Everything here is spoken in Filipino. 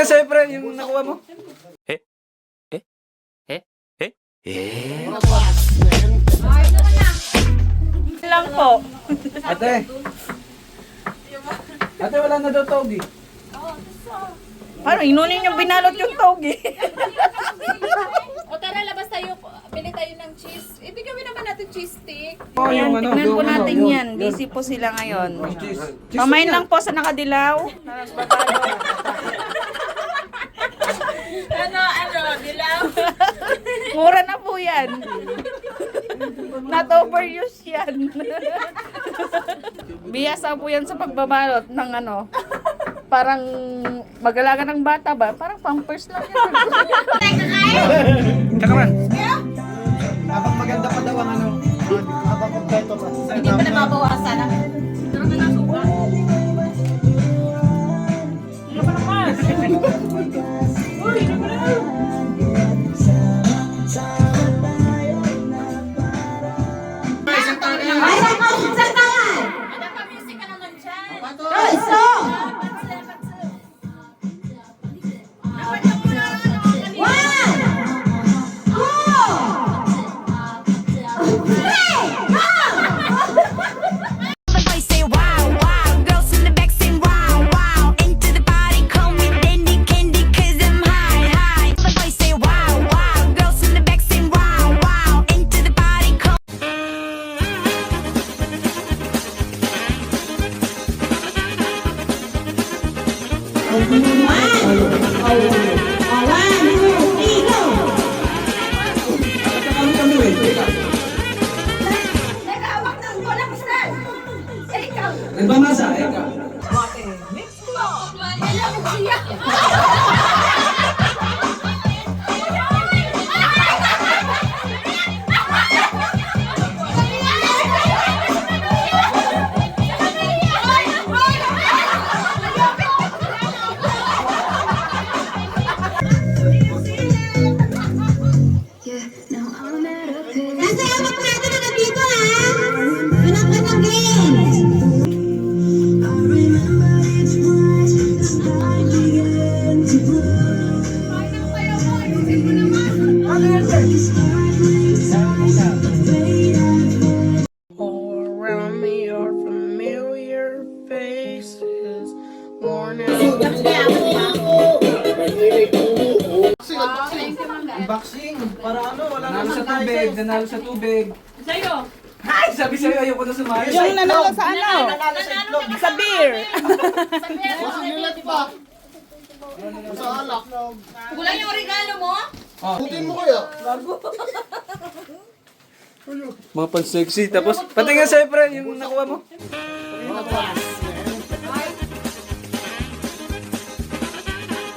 Patingin sa'yo, pre, yung nakuha mo. Lang po. Ate. Ate, wala na daw togi. Parang inunin yung binalot yung togi. O tara, labas tayo. Bili tayo ng cheese. Ibigay naman natin cheese stick. Oh, Ayan, yung ano, tignan po yung natin ano, yan. Busy po sila ngayon. Cheese. Pamain lang po sa nakadilaw. Dilaw? Mura na po yan. Not overuse yan. Biyasa po yan sa pagbabalot ng ano. Parang mag-alaga ng bata ba? Parang pampers lang yan. Kakaman. Habang maganda pa daw ang ano, habang kompleto pa. Hindi pa nababawasan. Ada pa music ka naman dyan. The boys say wow, wow. Girls in the back say wow, wow. Into the party, call me dandy candy, cause I'm high, high. The boys say wow, wow. Girls in the back say wow, wow. Into the party, call Nagbamasa, eka. Around me are familiar faces, worn out. Unboxing, para ano, wala Nanalo naman sa tayo tubig, sa'yo. nanalo sa tubig. Sa'yo. Ay, sabi sa'yo, ayoko na sumali. Yung nanalo sa ano? Nanalo sa itlog. Sa beer. Masimulat pa. Sa alak. Kulang yung regalo mo? Putin mo kaya. Mga pan-sexy. Tapos, patingin sa'yo, pre, yung nakuha mo.